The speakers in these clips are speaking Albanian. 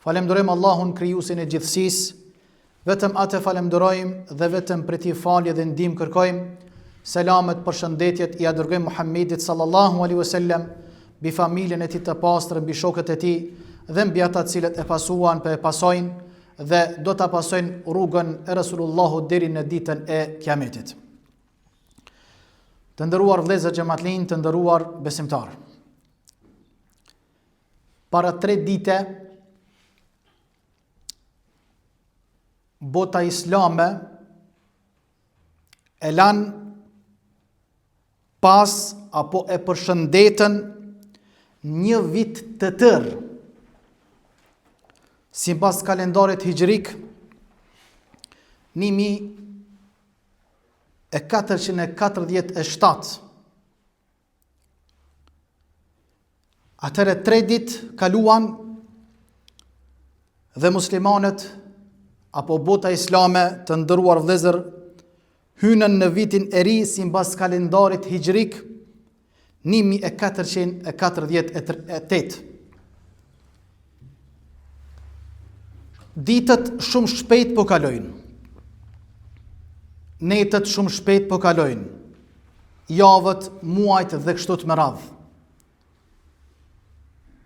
Falemderojmë Allahun krijuesin e gjithësisë, vetëm atë falemderojmë dhe vetëm prej tij falje dhe ndihmë kërkojmë. Selamet, përshëndetjet i dërgojmë Muhammedit sallallahu alaihi wasallam, mbi familjen e tij të pastër, mbi shokët e tij dhe mbi ata të cilët e pasuan, e pasojnë dhe do ta pasojnë rrugën e Resulullahut deri në ditën e Kiametit. Të nderuar vëllezër xhamatllin, të nderuar besimtar. Para 3 dite bota islame e lan pas apo e përshëndetën një vit të tërë sipas kalendarit hijrik 1447. Atëherë 3 ditë kaluan dhe muslimanët apo bota islame, të nderuar vëllezër, hynën në vitin e ri sipas kalendarit hijrik 1448. Ditët shumë shpejt po kalojnë. Netët shumë shpejt po kalojnë. Javët, muajt dhe kështu të me radhë.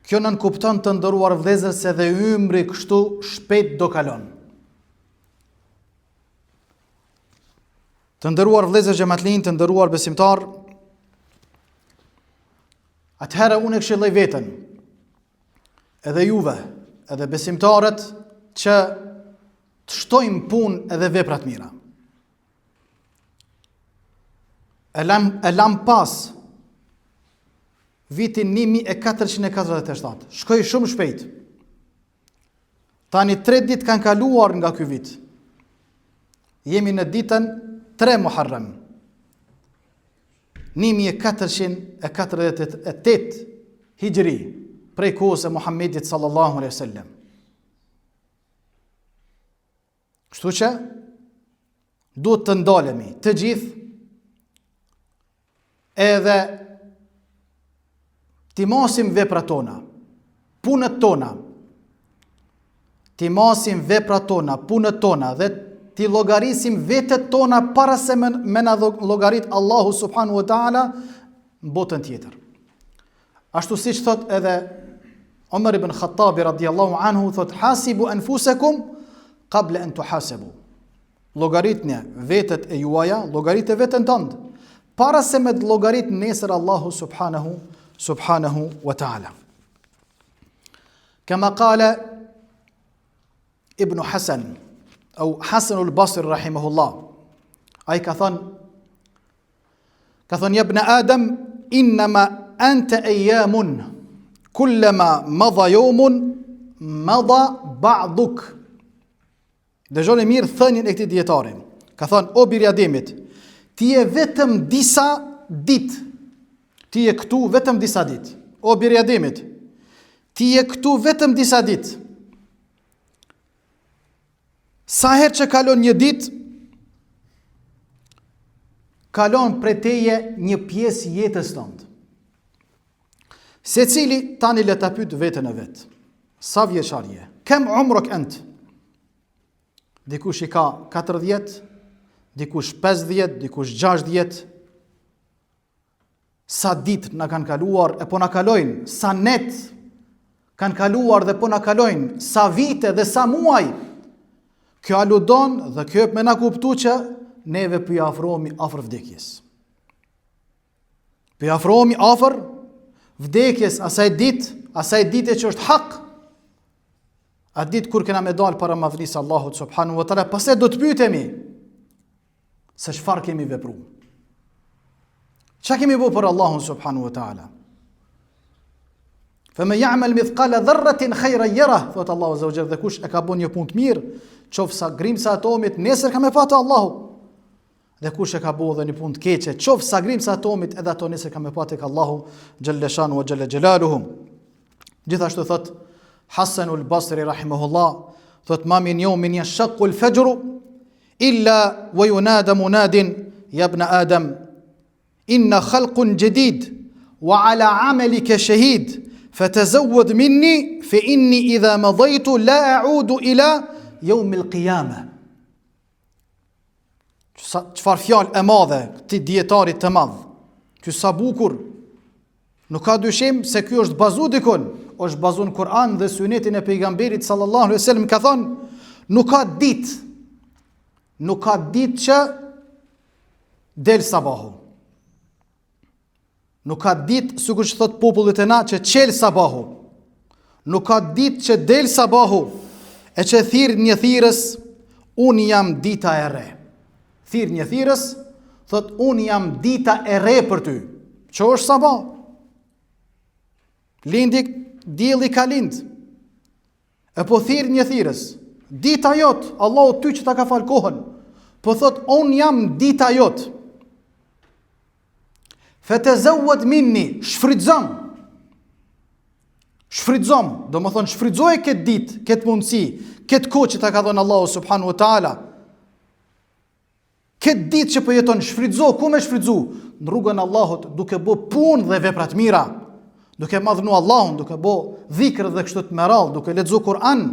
Kjo nën kupton, të nderuar vëllezër, se dhe ymri kështu shpejt do kalon. Të nderuar vëllezër xhamatllin, të nderuar besimtar, atëherë unë e këshilloj veten, edhe juve, edhe besimtarët, që të shtojmë punë edhe vepra të mira. E lam pas vitin 1447. Shkoi shumë shpejt. Tani 3 ditë kanë kaluar nga ky vit. Jemi në ditën 3 Muharram 1448 Hijri, prej kohës e Muhammedit sallallahu alaihi wasallam. Kështu që duhet të ndalemi të gjithë edhe ti masim veprat tona, punët tona, ti masim veprat tona, punët tona dhe ti llogarisim vetët tona para se me na llogarit Allahu subhanahu wa taala në botën tjetër. Ashtu siç thot edhe Umar ibn Khattabi radiallahu anhu, thot hasibu anfusakum qabla an tuhasabu. Llogaritni vetët e juaja, llogaritë vetën tënd, para se me llogarit nesër Allahu subhanahu wa taala. Kama qala Ibn Hasan au Hasan al-Basri rahimahullah, ai ka thënë ya ibn Adam, innama anta ayyamun kullama madha yawmun madha ba'duk. Dëgjoni mirë thënien e këtij dietari. Ka thënë, o biri Ademit, ti je vetëm disa ditë. Ti je këtu vetëm disa ditë. O biri Ademit, ti je këtu vetëm disa ditë. Sa herë që kalon një ditë, kalon prej teje një pjesë jetës tënde. Secili tani le ta pyet veten e vet. Sa vjeçar je? Kam umruk ant? Dikush i ka 40, dikush 50, dikush 60. Sa ditë na kanë kaluar e po na kalojnë, sa net kanë kaluar dhe po na kalojnë, sa vite dhe sa muaj. Kjo aludon dhe kjo me na kuptu që neve për i afrohemi afër vdekjes. Për i afrohemi afër vdekjes, asaj ditë që është hak, a ditë kur kena me dalë para madhrisë Allahut subhanahu wa taala, pse do të pyetemi se çfarë kemi vepruar. Çka kemi bërë për Allahun subhanahu wa taala? Fëme ya'mal mithqala dharratin khayran yarah, thot Allahu azza wa jalla, dhe kush e ka bën një punë të mirë, qofsa grimsa atomit, nesër ka me patë Allahu. Dhe kush e ka bën edhe një punë të keqe, qofsa grimsa atomit, edhe ato nesër ka me patë tek Allahu xhalla shanu wa jalla jalaluhu. Gjithashtu thot Hasan al-Basri rahimahullah, thot ma min yawmin yashaqqu al-fajr illa wa yunada munadin ya ibn Adam inna khalqun jadid wa ala amalika shahid fatazawwad minni fa inni idha madaytu la a'udu ila yawm al-qiyamah. Çfarë fjalë e madhe këtij dietarit të madh. Ky sa bukur. Nuk ka dyshim se ky është bazu dikun, është bazu në Kur'an dhe sunetin e pejgamberit sallallahu alaihi wasallam ka thonë, nuk ka ditë që del sabahu. Nuk ka ditë, sikur që thot popullit e na, që qel sabahu. Nuk ka ditë që del sabahu, e që thirr një thirrës, unë jam dita e re. Thirr një thirrës, thot unë jam dita e re për ty. Që është sabah? Lindi, dielli ka lind. E po thirr një thirrës, dita jot, Allahu ty që ta ka fal kohën. Po thot unë jam dita jot. Fatazawwad minni, shfrytëzom. Do më thonë shfrytëzoj këtë ditë, këtë mundësi, këtë kohë që ta ka dhënë Allahu subhanahu wa taala. Këtë ditë që po jeton, shfrytëzo, ku me shfrytëzu? Në rrugën e Allahut, duke bë punë dhe vepra të mira, duke madhnu Allahun, duke bë dhikr dhe kështu të meradh, duke lexuar Kur'an,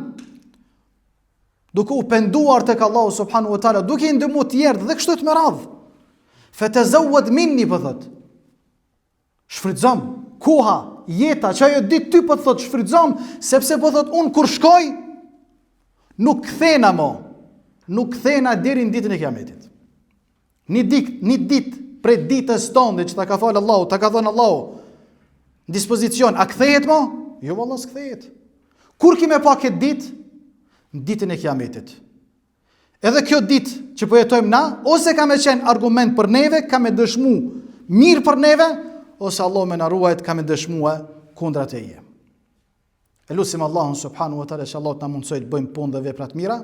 duke u penduar tek Allahu subhanahu wa taala, duke i ndihmuar të tjerë dhe kështu të meradh. Fatazawwad minni, po thot. Shfrytëzom, koha, jeta, që ajo ditë ty po thot shfrytëzom, sepse po thot unë kur shkoj, nuk kthena mo, nuk kthena deri në ditën e Kiametit. Një ditë prej ditës tonë që ta ka falë Allahu, ta ka thënë Allahu, në dispozicion, a kthehet mo? Jo, vallah s'kthehet. Kur kime pa këtë ditë? Në ditën e Kiametit. Edhe kjo ditë që po jetojmë na, ose ka me qenë argument për neve, ka me dëshmu mirë për neve, ose Allah me na ruajt ka me dëshmua kundra teje. E lusim Allahun subhanahu wa taala që Allah të na mundsoj të bëjmë punë dhe vepra të mira.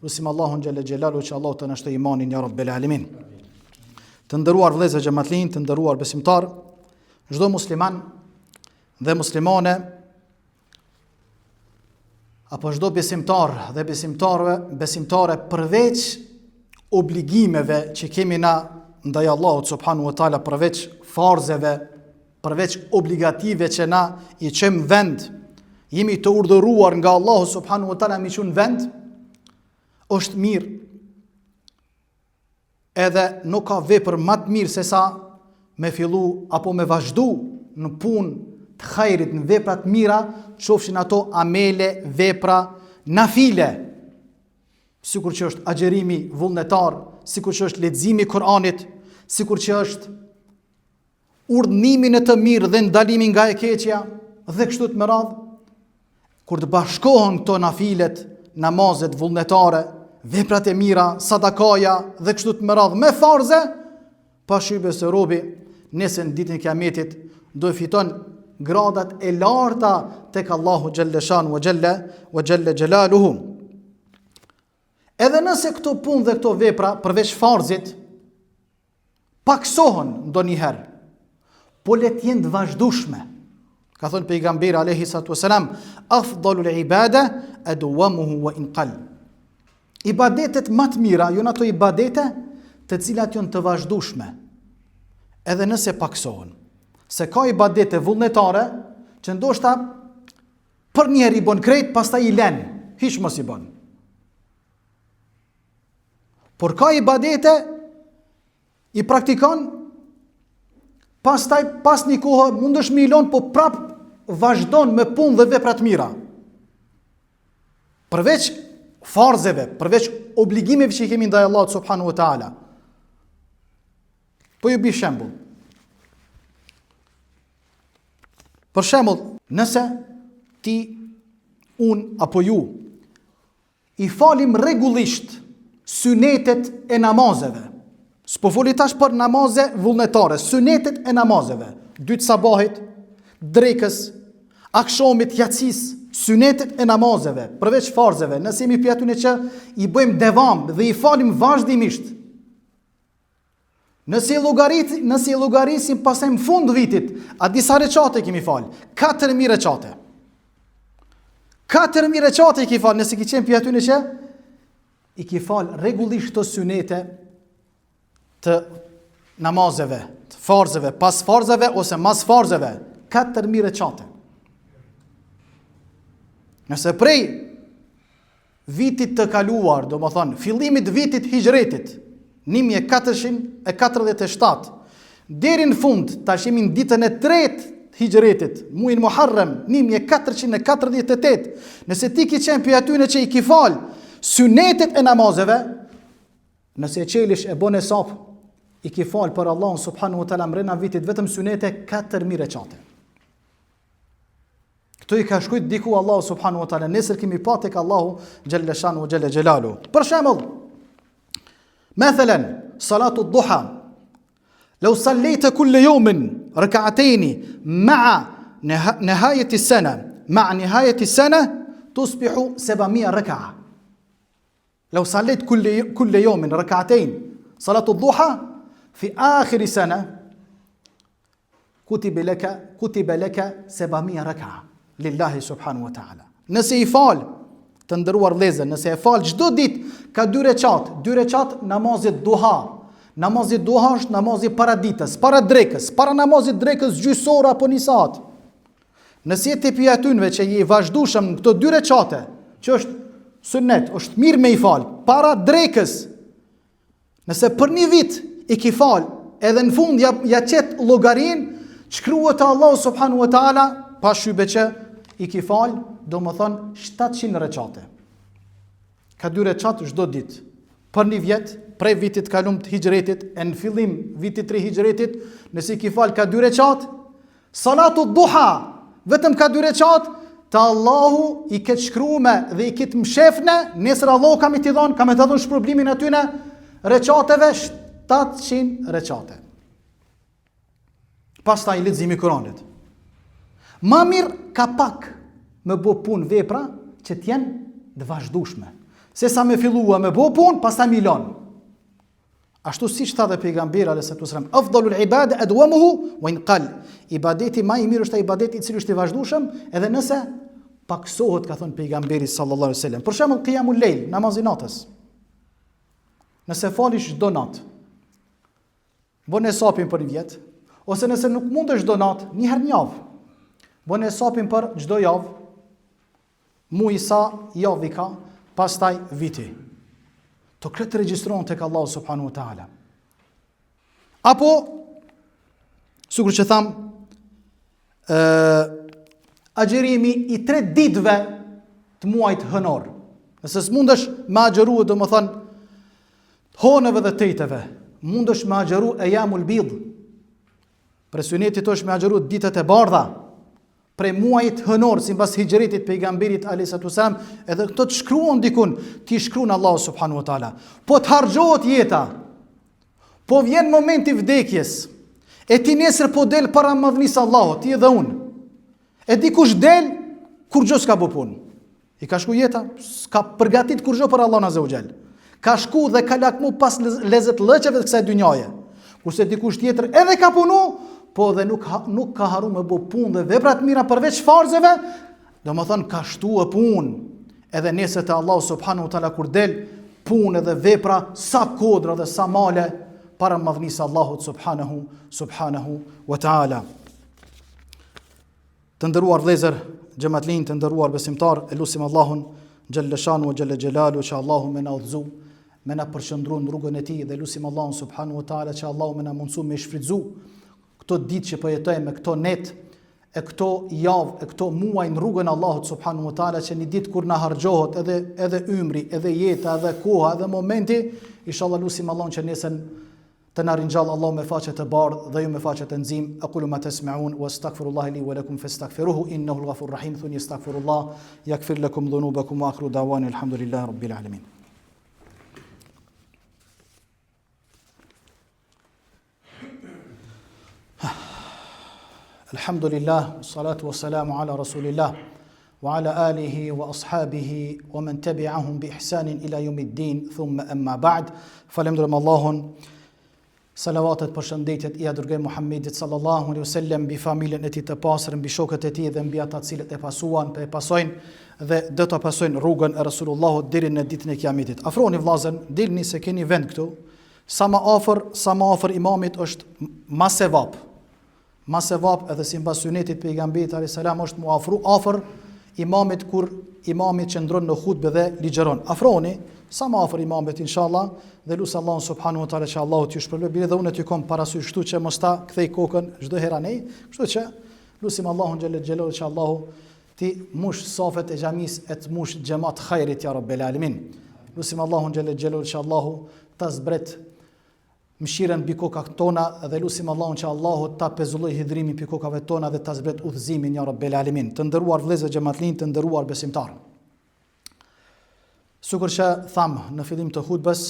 Lusim Allahun xhalla xhelalu që Allah të na shtoj imanin ya rabbel alamin. Të nderuar vëllezër xhamatlin, të nderuar besimtar, çdo musliman dhe muslimane apo çdo besimtar dhe besimtare përveç obligimeve që kemi na ndaj Allahut subhanahu wa taala, përveç farzeve, përveç obligative që na i qëmë vend, jemi të urdhëruar nga Allahu subhanahu wa taala mi qënë vend, është mirë, edhe nuk ka vepër më të mirë se sa me fillu apo me vazhdu në punë të hajrit, në vepra të mira, qofshin ato amele, vepra, nafile, sikur që është agjerimi vullnetar, sikur që është leximi i Kur'anit, sikur që është urdhnimi në të mirë dhe ndalimi nga e keqja, dhe kështu të meradh, kur të bashkohen këto nafilet, namazet vullnetare, veprat e mira, sadakaja dhe kështu të meradh me farze, pashybe se robi nesër në ditën e Kiametit do e fiton gradat e larta tek Allahu xhalla shan wa jalla jalaluhu. Edhe nëse këto punë dhe këto vepra përveç farzit paksohen ndonjëherë, po le të jenë të vazhdueshme. Ka thënë pejgamberi alayhi salatu wasalam, afdalul ibada adwamuhu wa in qall. Ibadetet më të mira janë ato ibadete të cilat janë të vazhdueshme, edhe nëse paksohen. Se ka ibadete vullnetare që ndoshta për një herë i bën krejt, pastaj i lën, hiç mos i bën. Por ka ibadete i praktikon, pastaj pas një kohë mundesh me i lën, po prap vazhdon me punë dhe vepra të mira. Përveç farzeve, përveç obligimeve që i kemi ndaj Allahut subhanahu wa taala. Po ju bëj shembull. Për shembull, nëse ti, unë apo ju i falim rregullisht sunetet e namazeve. S'po foli tash për namaze vullnetare, sunetet e namazeve, dytë sabahit, drekës, akşamit, yatsis, sunetet e namazeve, përveç farzeve, nëse jemi për atyne që i bëjmë devam dhe i falim vazhdimisht. Nëse i llogarisim pastaj në fund vitit, a disa recate kemi fal? 4000 recate. 4000 recate i ki fal, nëse ki qenë për atyne që i ki fal rregullisht të sunete të namazeve, të farzeve, pas farzeve ose mas farzeve, 4000 recate. Nëse prej vitit të kaluar, do më thonë, fillimit vitit hijretit, 1447, deri në fund, tash jemi në ditën e tretë hijretit, muin Muharrem, 1448, nëse ti ki qenë për atyne që i ki falë synetet e namazeve, nëse e qelish e bone sap, i ki falë për Allahun subhanahu wa taala mrena vitit vetëm synete 4.000 recate. Këto i ka shkujt diku Allahu subhanahu wa taala, nesër kemi pa tek Allahu xhalla shanu wa xhalla xhelalu. Për shembull, مثلا صلاة الضحى لو صليت كل يوم ركعتين مع نهاية السنة تصبح 700 ركعة. لو صليت كل يوم ركعتين صلاة الضحى في آخر سنة كتب لك 700 ركعة لله سبحانه وتعالى. Nëse i fal, të ndëruar vëllezër, nëse e fal çdo ditë ka 2 recat namazit duha. Namazi duha është namazi para ditës, para drekës, para namazit drekës gjysor apo një saat. Nëse je ti atyve që je vazhdueshëm në këto 2 recate, që është sunnet, është mirë me i fal para drekës. Nëse për një vit i ki fal, edhe në fund ja qet llogarin, shkruhet te Allahu subhanahu wa taala pa shybe që i ki fal, do më thonë 700 recate. Ka 2 recate çdo ditë. Për një vjet, prej vitit kalum të hijretit, e në fillim vitit 3 hijretit, nëse i ki fal ka 2 recate, salatu duha, vetëm ka 2 recate, të Allahu i ketë shkrume dhe i ketë mshefne, nesër Allahu kam i t'i dhonë, kam i t'i dhonë shpërblimin atyne recateve, 700 recate. Pastaj leximi i Kuranit. Ma mirë ka pak me bo pun vepra që t'jenë të vazhdueshme, se sa me fillua me bo pun, pastaj milon. Ashtu si që tha dhe pejgamberi alayhi wasallam, afdalul ibade adwamuhu wa in qall. Ibadeti më i mirë është ai ibadeti i cili është i vazhdueshëm, edhe nëse paksohet, ka thënë pejgamberi sallallahu alaihi wasallam. Për shembull qiyamul lejl, namazi natës. Nëse falish çdo natë, bën hesapin për një vjet, ose nëse nuk mundesh çdo natë, një herë në javë. Bën hesapin për çdo javë, muaj sa javë ka, pastaj viti. To këtë regjistrohen tek Allahu subhanahu wa taala. Apo sikur që tham, agjerimi i 3 ditëve të muajit hënor. Nëse s'mundesh me agjeru, do më thënë, honëve dhe tejteve, mundesh me agjeru e jamul bidh. Për sunetit është me agjeru ditët e bardha, prej muajit hënor, si mbas hijretit pejgamberit alayhi wasallam, edhe këto të shkruan dikun, ti shkruan Allahu subhanahu wa taala. Po të harxhohet jeta, po vjen momenti i vdekjes, e ti nesër po del para madhnisë Allahut, ti edhe unë. E dikush del kur gjë s'ka bë punë. I ka shku jeta, s'ka përgatit kur gjë për Allahun azza wa xal. Ka shku dhe ka lakmu pas lezet lëqeve të kësaj dynjaje. Kurse dikush tjetër edhe ka punu, po dhe nuk ka haru me bo punë dhe veprat mira përveç farzeve, do më thënë ka shtu e punë. Edhe nesër të Allah subhanahu wa taala kur del punë dhe vepra, sa kodra dhe sa male para madhnisë Allahut subhanahu wa taala. Të ndëruar vëllezër, xhamatlin, të ndëruar besimtar, e lutim Allahun xhalla shanu wa xhalla xhelalu që Allahu më na udhëzoj, më na përshëndron në rrugën e tij, dhe lutim Allahun subhanahu wa taala që Allahu më na mundësoj me shfrytzu këto ditë që po jetojmë, këto net, e këto javë, e këto muaj në rrugën e Allahut subhanahu wa taala, që një ditë kur na harxhohet edhe ymri, edhe jeta, edhe koha, edhe momenti, inshallah lutim Allahun që nesër të na rinjall Allahu me faqe të bardhë dhe ju me faqe të nxim. Aqulu ma tasma'un wa astaghfirullaha li wa lakum fastaghfiruhu innahu al-ghafurur rahim. Thuni astaghfirullah yaghfir lakum dhunubakum wa akhiru da'wana alhamdulillahi rabbil alamin. Alhamdulillah, salatu wassalamu ala rasulillah wa ala alihi wa ashabihi wa man tabi'ahum bi ihsanin ila yawmiddin, thumma amma ba'd. Falemderojmë Allahun, salavatet për shëndetit i adërgoj Muhammedit sallallahu alaihi wasallam, mbi familjen e tij të pastër, mbi shokët e tij dhe mbi ata të cilët e pasojnë dhe do ta pasojnë rrugën e Rasulullahut deri në ditën e Kiametit. Afroni vllazën, dilni se keni vend këtu. Sa më afër imamit është më sevap. Ma sevap edhe si mbas sunetit pejgamberit alayhis salam është mu afru afër imamit kur imami qëndron në hutbë dhe ligjeron. Afroni sa më afër imamit inshallah dhe lutem Allahun subhanahu wa taala që Allahu t'ju shpërblet. Bile dhe unë t'ju kom parasysh kështu që mos ta kthej kokën çdo herë anej, kështu që lutem Allahun xhelalu që Allahu ti mush safet e xhamis e të mush xhamat khairit ya rabbel alamin. Lutem Allahun xhelalu që Allahu ta zbret mëshirën mbi kokat tona dhe lutim Allahun që Allahu ta pezulloj hidhrimin mbi kokave tona dhe ta zbret udhëzimin ya rabbel alamin. Të nderuar vëllezër xhamatlin, të nderuar besimtar. Sikur që thamë në fillim të hutbës,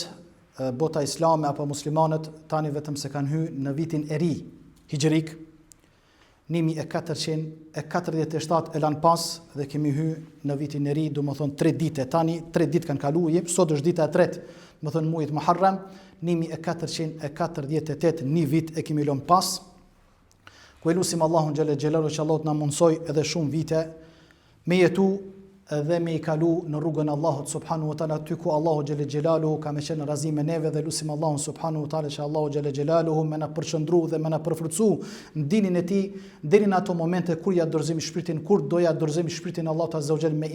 bota islame apo muslimanët tani vetëm se kanë hyrë në vitin e ri hijrik 1447 e lan pas dhe kemi hyrë në vitin e ri, do më thonë 3 ditë. Tani 3 ditë kanë kaluar, sot është dita e tretë, do më thonë muajit Muharram, 1448, një vit e kemi lënë pas. Ku elusim Allahun xhallal xhelalu që Allah të na mundsoj edhe shumë vite me jetu dhe me I kalu në rrugën Allahut subhanahu wa taala, ty ku Allahu xhallal xhelalu ka më qenë razi me neve dhe lutim Allahun subhanahu wa taala që Allahu xhallal xhelalu më na përqendru dhe më na përfrytsu në dinin e tij deri në ato momente kur ja dorëzojmë shpirtin, kur do ja dorëzojmë shpirtin Allahut azza wa xhel me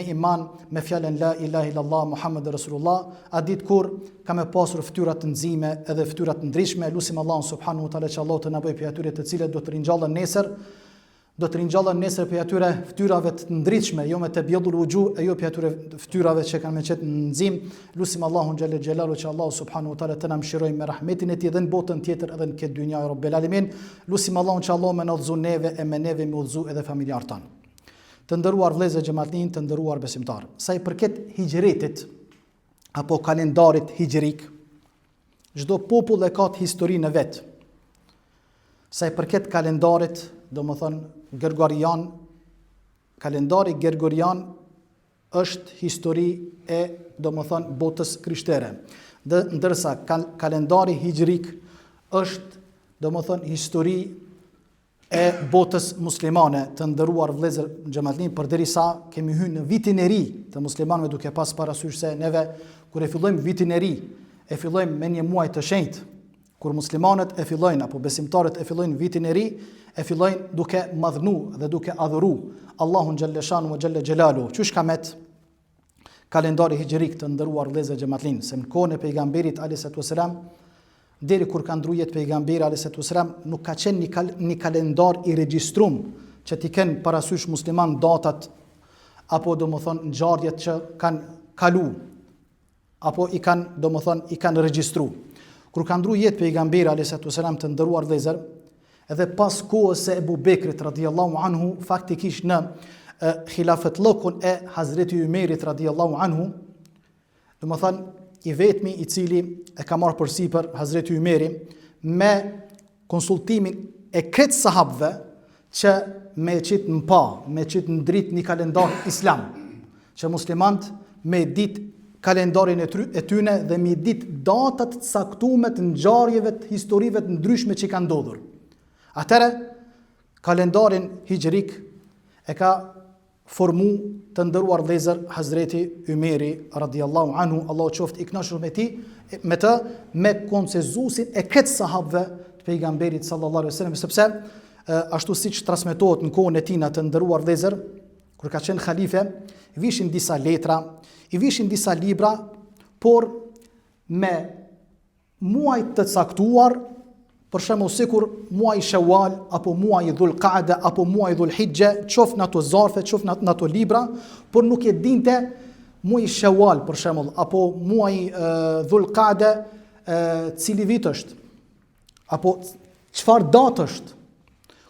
iman, me fjalën la ilaha illallah Muhammed Rasulullah, a ditë kur ka me pasur fytyra të nxime edhe fytyra të ndryshme. Lutim Allahun subhanahu wa taala që Allahu të na bëjë prej atyre të cilët do të ringjallën nesër. Do të ringjallën nesër për atyre fytyrave të ndritshme, jo me të bjellur wuxhu, jo për atyre fytyrave që kanë me qenë nxim. Lutim Allahun xhallal xhelalu që Allahu subhanahu wa taala të na mëshirojë me rahmetin e tij edhe në botën tjetër edhe në këtë dynjë rabbel alamin. Lutim Allahun që Allahu më na udhëzon neve e me neve më udhëzu edhe familjarët tanë. Të nderuar vëllezër xhamatlin, të nderuar besimtar. Sa I përket hijretit apo kalendarit hijrik, çdo popull e ka historinë e vet. Sa I përket kalendarit, do më thonë Gregorian, kalendari Gregorian është histori e, do më thonë, botës krishtere. Ndërsa kalendari hijrik është, do më thonë, histori e botës muslimane. Të nderuar vëllezër xhamatlin, përderisa kemi hyrë në vitin e ri të muslimanëve, duke pas parasysh se neve kur e fillojmë vitin e ri, e fillojmë me një muaj të shenjtë. Kur muslimanët e fillojnë apo besimtarët e fillojnë vitin e ri, e fillojnë duke madhnu dhe duke adhuru Allahun xhalleshanu wa xhalla xhelalu. Qysh ka met kalendari hijrik të nderuar vëllezër xhamatlin, se në kohën e pejgamberit alayhis salam, deri kur ka ndruar jetë pejgamberi alayhis salam, nuk ka qenë një kalendar I regjistruar që t'i kenë parasysh musliman datat apo domethënë ngjarjet që kanë kalu apo I kanë regjistruar. Kur ka ndruar jetë pejgamberi alayhis salam të nderuar vëllezër, edhe pas kohës së Ebu Bekrit radhiyallahu anhu, faktikisht në khilafetlokun e Hazreti Umerit radhiyallahu anhu, domethënë I vetmi I cili e ka marrë përsipër Hazreti Umeri me konsultimin e kretë sahabëve që me qitë në pa, me qitë në dritë një kalendar islam, që muslimant me ditë kalendarin e tyne dhe me ditë datat të caktuara të ngjarjeve të historive të ndryshme që kanë ndodhur. Atëre, kalendarin hijrik e ka formu të nderuar vëllezër Hazreti Umeri radhiyallahu anhu, Allahu qoftë I kënaqur me të, me konsenzusin e këtë sahabëve të pejgamberit sallallahu alaihi wasallam, sepse ashtu siç transmetohet në kohën e tij të nderuar vëllezër, kur ka qenë halife, I vishin disa letra, I vishin disa libra, por me muaj të caktuar, për shembull sikur muaji Shawwal apo muaji Dhul Qaada apo muaji Dhul Hijja, qoftë në ato zarfe, qoftë në ato libra, por nuk e dinte muaji Shawwal për shembull apo muaji Dhul Qaada cili vit është apo çfarë datë është.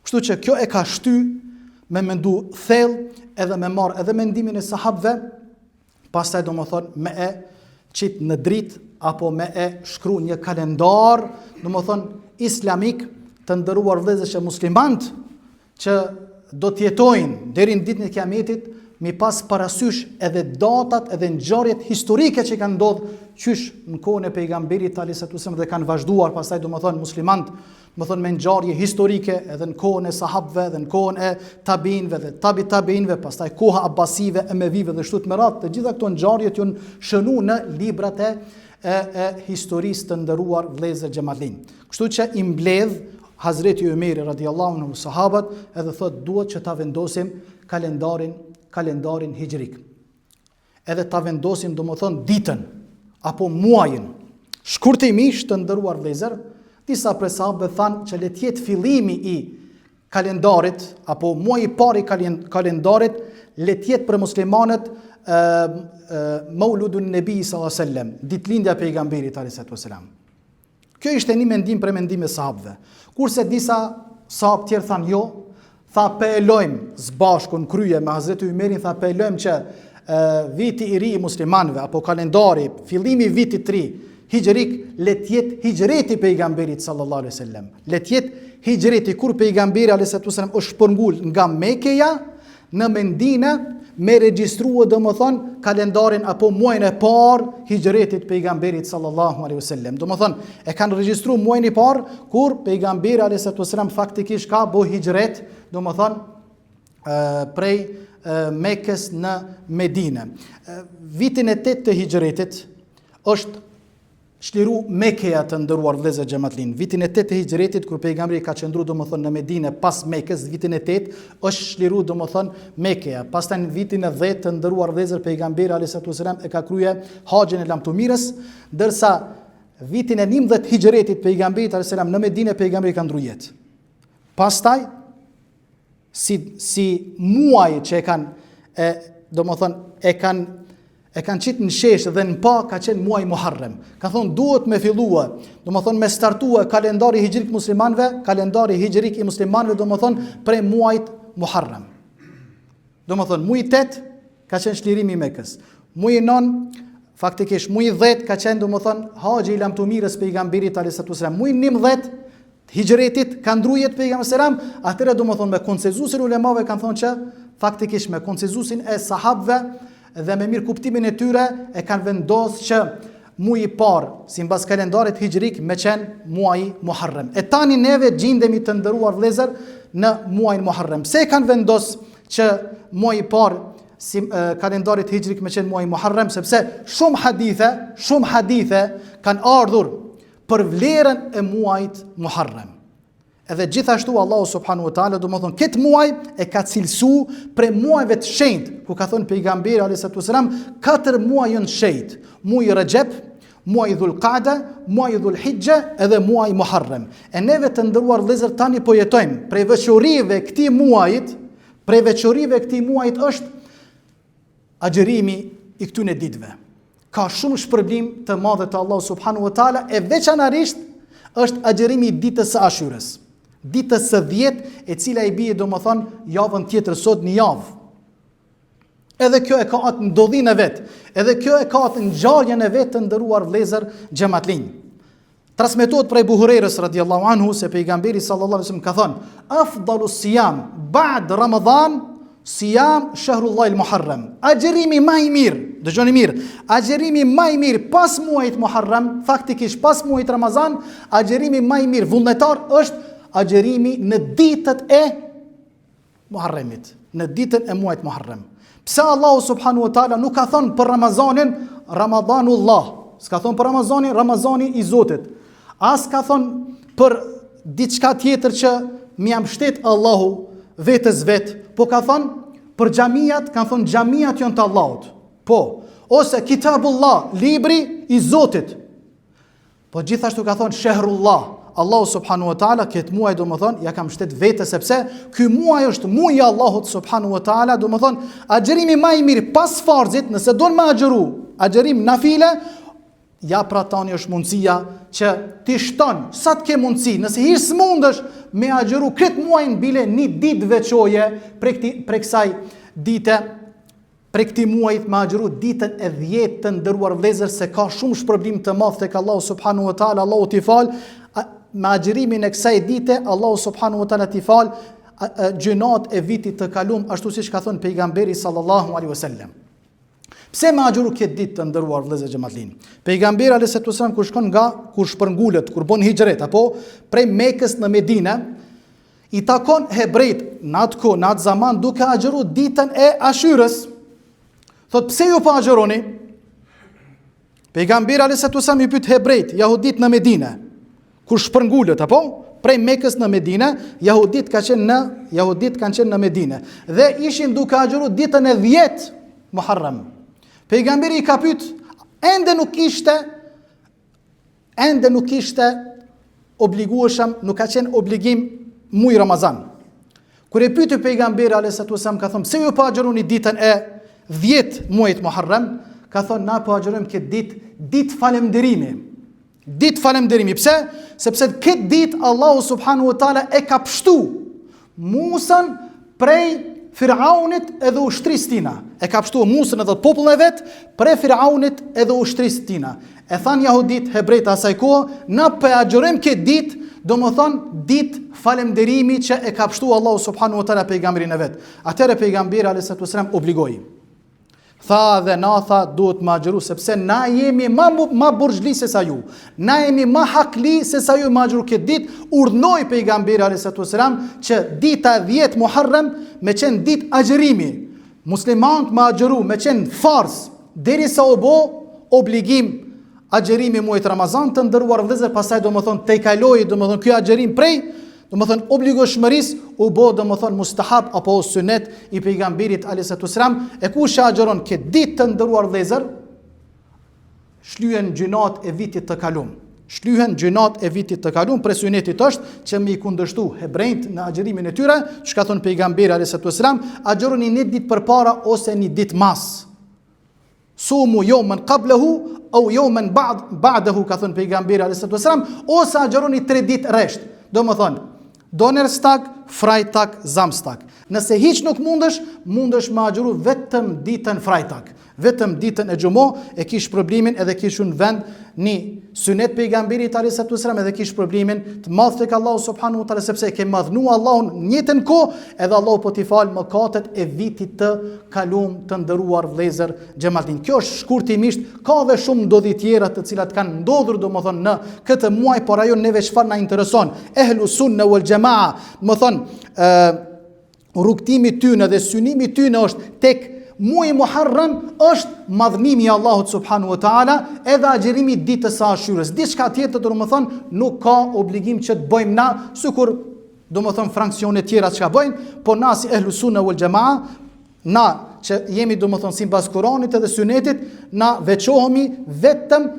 Kështu që kjo e ka shty me mendu thellë edhe me marr edhe mendimin e sahabëve, pastaj domethënë me e qit në dritë apo me e shkru një kalendar, domethënë islamik, të nderuar vëllezër që muslimanët që do të jetojnë deri në ditën e Kiametit, mi pas parasysh edhe datat edhe ngjarjet historike që kanë ndodhur qysh në kohën e pejgamberit alayhis salam dhe kanë vazhduar pastaj domethënë muslimanët, domethënë me ngjarje historike edhe në kohën e sahabëve dhe në kohën e tabiinëve dhe tabiinëve, pastaj koha Abbasive, Emevive dhe shtu me radhë, të gjitha këto ngjarje janë shënuar në librat e historisë të nderuar vëllezër xhamatlin. Kështu që I mbledh Hazreti Umeri radiallahu anhu sahabat, edhe thot duhet që ta vendosim kalendarin hijrik. Edhe ta vendosim domethënë ditën apo muajin. Shkurtimisht të nderuar vëllezër, disa prej sahabëve thanë që le të jetë fillimi i kalendarit apo muaji i parë i kalendarit le të jetë për muslimanët Mauludun Nebi sallallahu alaihi wasallam, ditëlindja e pejgamberit alayhi wasallam. Kjo ishte një mendim për mendime sahabëve. Kurse disa sahabë tjerë thanë jo, tha pelojmë zbashkun krye me Hazreti Umerin, tha pelojmë që viti i ri i muslimanëve apo kalendari, fillimi i vitit të ri hijrik le të jetë hijreti pejgamberit sallallahu alaihi wasallam. Le të jetë hijreti kur pejgamberi alayhi wasallam është shpërngul nga Mekkeja në Medinë me regjistrua domethënë kalendarin apo muajin e parë hijretit pejgamberit sallallahu alaihi wasallam. Domethënë e kanë regjistruar muajin e parë kur pejgamberi alayhi wasallam faktikisht ka bo hijret, domethënë prej Mekës në Medinë. Vitin e 8 të hijretit është shliru Mekkeja të ndëruar vëllezër xhamatlin. Vitin e 8 të hijretit kur pejgamberi ka qëndruar domethënë në Medinë pas Mekës, vitin e 8 është shliru domethënë Mekkeja. Pastaj në vitin e 10 të ndëruar vëllezër pejgamberi alayhi wasallam e ka krye haxhin e lamtumirës, ndërsa vitin e 11 hijretit pejgamberit alayhi wasallam në Medinë pejgamberi ka ndruar jetë. Pastaj si muaj që e kanë qitë në shesh dhe në pa ka qenë muaj Muharrem. Ka thonë duhet me fillua, me startua kalendari hijrik muslimanve, kalendari hijrik i muslimanve prej muajt Muharrem. Muaj 8 ka qenë shlirimi i Mekës. Muaj 9 faktikisht muaj 10 ka qenë haxhi i lamtumirës pejgamberit alayhi wasallam. Muaj 11 hijretit ka ndrujet pejgamberi selam, atëre me konsenzusin ulemave kanë thonë që faktikisht me konsenzusin e sahabëve dhe me mirë kuptimin e tyre e kanë vendosur që muaji i parë sipas kalendarit hijrik me qenë muaji Muharrem. E tani neve gjendemi të nderuar vëllezër në muajin Muharrem. Pse kanë vendosur që muaji i parë si kalendarit hijrik me qenë muaji Muharrem? Sepse shumë hadithe kanë ardhur për vlerën e muajit Muharrem. Edhe gjithashtu Allahu subhanahu wa taala këtë muaj e ka cilësu prej muajve të shenjtë, ku ka thënë pejgamberi alayhi wasallam 4 muaj janë shenjtë: muaji Rajab, muaji Dhulqa'da, muaji Dhulhijja edhe muaji Muharrem. E neve të nderuar vëllezër tani po jetojmë prej veçorive këtij muajit është agjërimi i këtyre ditëve. Ka shumë shpërblim të madhe të Allahu subhanahu wa taala, e veçanërisht është agjërimi i ditës së Ashurës. Ditës së 10 e cila i bie javën tjetër sot një javë. Edhe kjo e ka atë ndodhinë e vet, edhe kjo e ka atë ngjarjen e vet të nderuar vëllezër xhamatlin. Transmetohet prej Buhurerës radiallahu anhu se pejgamberi sallallahu alaihi wasallam ka thënë: "Afdalu siyam ba'd Ramadan siyam shahrullahi al-Muharram." Agjërimi më i mirë, dëgjoni mirë, agjërimi më i mirë pas muajit Muharram, faktikisht pas muajit Ramazan, agjërimi më i mirë vullnetar është agjërimi në ditët e Muharremit, në ditën e muajit Muharrem. Pse Allahu subhanahu wa taala nuk ka thonë për Ramazanin Ramadanullah, s'ka thonë për Ramazanin Ramazani i Zotit, as ka thonë për diçka tjetër që më jam shtet Allahu vetës vet, po ka thonë për xhamiat, kanë thonë xhamiat janë të Allahut. Po, ose Kitabullah, libri i Zotit. Po gjithashtu ka thonë Shahrullah, Allahu subhanahu wa taala këtë muaj ja kam shtet vetë, sepse ky muaj është muaji i Allahut subhanahu wa taala, agjërimi më i mirë pas farzit, nëse don më agjërim nafile, ja pra tani është mundësia që ti shton sa të ke mundësi, nëse hiç s'mundesh me agjëru këtë muajin bile një ditë veçoje prej kësaj dite, prej këtij muajit me agjëru ditën e 10 të nderuar vëllezër, se ka shumë shpërblim të madh tek Allahu subhanahu wa taala. Allahu t'i fal me agjërimin e kësaj dite, Allahu subhanahu wa taala t'i fal gjunat e vitit të kaluar, ashtu siç ka thënë pejgamberi sallallahu alaihi wasallam. Pse me agjëru këtë ditë të nderuar vëllezër xhamatlin? Pejgamberi alayhi wasallam kur shpërngulet, kur bën hijret apo prej Mekës në Medinë, i takon hebrejt në atë zaman duke agjëru ditën e Ashurës. Thot, pse ju pa agjëroni? Pejgamberi alayhi wasallam i pyet hebrejt, jahudit në Medinë, kur shpërngulet apo prej Mekës në Medinë, jahudit kanë qenë në Medinë dhe ishin duke agjëruar ditën e 10 Muharram. Pejgamberi i ka pyet, ende nuk ishte obligueshëm, nuk ka qenë obligim muaj Ramazan. Kur e pyeti pejgamberi alayhi salatu wasallam, ka thonë, pse ju po agjëroni ditën e 10 muajit Muharram? Ka thonë, na po agjërojmë këtë ditë falënderimi. Ditë falënderimi. Pse? Sepse këtë ditë Allahu subhanahu wa taala e ka pështu Musën prej Firaunit edhe ushtrisë tina. E ka pështu Musën edhe popullin e vet prej Firaunit edhe ushtrisë tina. E thanë jahudit, hebrejt asaj kohë, na po agjërojmë këtë ditë, domethënë ditë falënderimi që e ka pështu Allahu subhanahu wa taala pejgamberin e vet. Atëherë pejgamberi alayhi salatu wasallam obligoi. Tha dhe na tha, duhet ma agjëru, sepse na jemi ma burgjli se sa ju. Na jemi ma hakli se sa ju ma agjëru këtë dit. Urdhnoi pejgamberi alayhi salatu wasalam që dita 10 Muharram me qenë dit agjërimi. Muslimanët ma agjëru me qenë fars, derisa u bo obligim agjërimi muajit Ramazan, të ndëruar vëllezër, pastaj domethënë te kaloi domethënë ky agjërim prej domethënë obligoshmërisë u bë domethënë mustahab apo sunet i pejgamberit alayhi salatu wasalam. E kush agjeron këtë ditë të ndëruar vëllezër, shlyhen gjunat e vitit të kaluar. Shlyhen gjunat e vitit të kaluar, për sunetit është që me i kundërshtu hebrejt në agjërimin e tyre, që ka thonë pejgamberi alayhi salatu wasalam, agjeroni një ditë përpara ose një ditë mas. Sumu yawman qablahu aw yawman ba'dahu, ka thonë pejgamberi alayhi salatu wasalam, ose agjeroni 3 ditë rresht. Domethënë Donnerstag, Freitag, Samstag. Nëse hiç nuk mundesh me agjëru vetëm ditën Freitag, vetëm ditën e xumo, e kish problemin edhe kish në vend një sunet pejgamberit alayhi salatu wasalam, edhe kish problemin të madh tek Allahu subhanahu wa taala, sepse e ke madhnu Allahun në njëjtën kohë, edhe Allahu po t'i fal mëkatet e vitit të kaluar të nderuar vëllezër xhamaltin. Kjo është shkurtimisht, ka dhe shumë ndodhi tjera të cilat kanë ndodhur domethënë në këtë muaj, por ajo neve çfarë na intereson, ehlu sunna wal jamaa, domethënë rrugtimi tyne dhe synimi tyne është tek muaji Muharram, është madhnimi i Allahut subhanahu wa taala, edhe agjërimi ditës së Ashurës. Diçka tjetër domethënë nuk ka obligim që të bëjmë na, sikur domethënë fraksione tjera çka bëjnë, po na si ehlu sunna wal jamaa, na që jemi domethënë sipas Kuranit edhe Sunetit, na veçohemi vetëm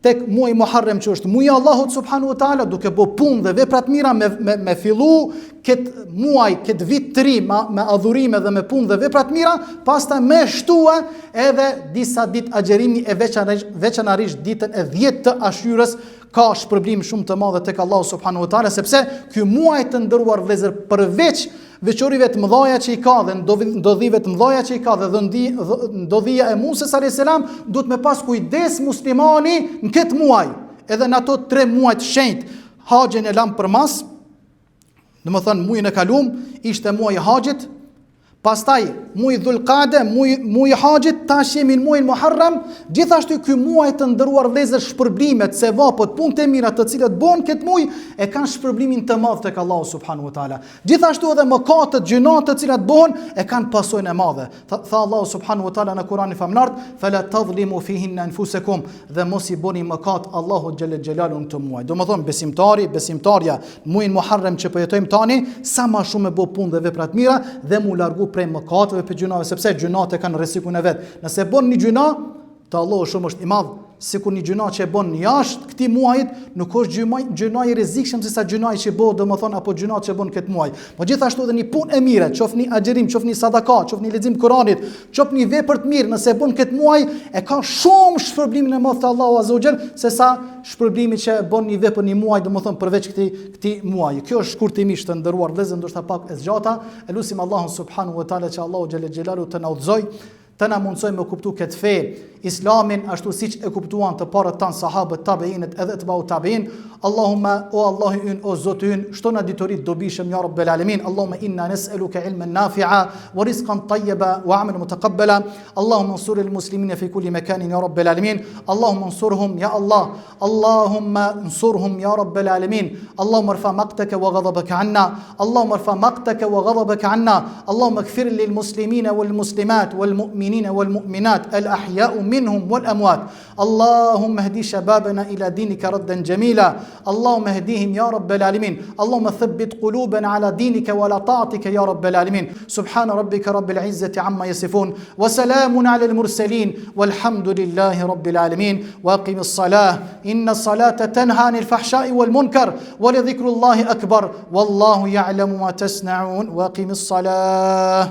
tek muaji Muharram, që është muaji i Allahut subhanahu wa taala, duke bë punë dhe vepra të mira me fillu këtë muaj, këtë vit të ri me adhurime dhe me punë dhe vepra të mira, pastaj me shtua edhe disa ditë agjërimi, e veçanërisht ditën e 10 të Ashurës, ka shpërblim shumë të madhe tek Allahu subhanahu wa taala, sepse ky muaj të nderuar vëllezër, përveç veçorive të mëdha që i ka dhe ndodhive të mëdha që i ka dhe ndodhia e Musës alayhis salam, duhet me pas kujdes muslimani në këtë muaj, edhe në ato 3 muaj të shenjtë. Haxhin e lam për mas, domethënë muajin e kaluam ishte muaji i haxhit, pastaj muaji Dhulqaade, muaji i haxhit, tash jemi në muajin Muharram. Gjithashtu ky muaj të nderuar vëllezër, shpërblimet, sevapët, punët e mira të cilat bën këtë muaj e kanë shpërblimin të madh tek Allahu subhanahu wa taala. Gjithashtu edhe mëkatet, gjunat të cilat bëhen e kanë pasojën e madhe. Tha Allahu subhanahu wa taala në Kur'anin famlar, fala tadhlimu fihinna anfusakum, dhe mos i bëni mëkat Allahu xhallal xhelalu në këtë muaj. Domethënë besimtarja në muajin Muharram që po jetojmë tani, sa më shumë e bë punë dhe vepra të mira dhe mu largu prej mëkateve për gjunave, sepse gjunat e kanë rrezikun e vet. Nëse bën një gjuna, te Allahu shumë është i madh, sikur një gjuna që e bën jashtë këtij muajit, nuk është gjuna i rrezikshëm se sa gjuna që bëhet domethënë apo gjuna që bën këtë muaj. Po gjithashtu edhe një punë e mirë, qoftë një agjërim, qoftë një sadaka, qoftë një lexim Kuranit, qoftë një vepër të mirë, nëse e bën këtë muaj, e ka shumë shpërblimin e madh te Allahu azza wa jall, se sa shpërblimi që bën një vepër një muaj, domethënë përveç këtij muaji. Kjo është shkurtimisht të nderuar vëllezër, ndoshta pak e zgjata. Elusim Allahun subhanahu wa taala që Allahu xhallal xhelalu të na udhëzoj, të na mundsoj me kuptu këtë fe, islamin ashtu siç e kuptuan të parët tanë sahabët, tabiinët edhe të bau tabiin. Allahumma, o Allahu ynë, o Zoti ynë, shto na ditorit dobishëm ya rabbel alamin. Allahumma inna nes'aluka ilman nafi'a wa rizqan tayyiba wa 'amalan mutaqabbala. Allahumma ansur al-muslimina fi kulli makanin ya rabbel alamin. Allahumma ansurhum ya Allah. Allahumma ansurhum ya rabbel alamin. Allahumma irfa maqtaka wa ghadabaka 'anna. Allahumma irfa maqtaka wa ghadabaka 'anna. Allahumma ighfir lil muslimina wal muslimat wal mu'minin المؤمنين والمؤمنات الأحياء منهم والأموات اللهم اهدي شبابنا إلى دينك ردا جميلا اللهم اهديهم يا رب العالمين اللهم ثبت قلوبنا على دينك وعلى طاعتك يا رب العالمين سبحان ربك رب العزة عما يصفون وسلام على المرسلين والحمد لله رب العالمين وأقم الصلاة إن الصلاة تنهى عن الفحشاء والمنكر ولذكر الله أكبر والله يعلم ما تصنعون وأقم الصلاة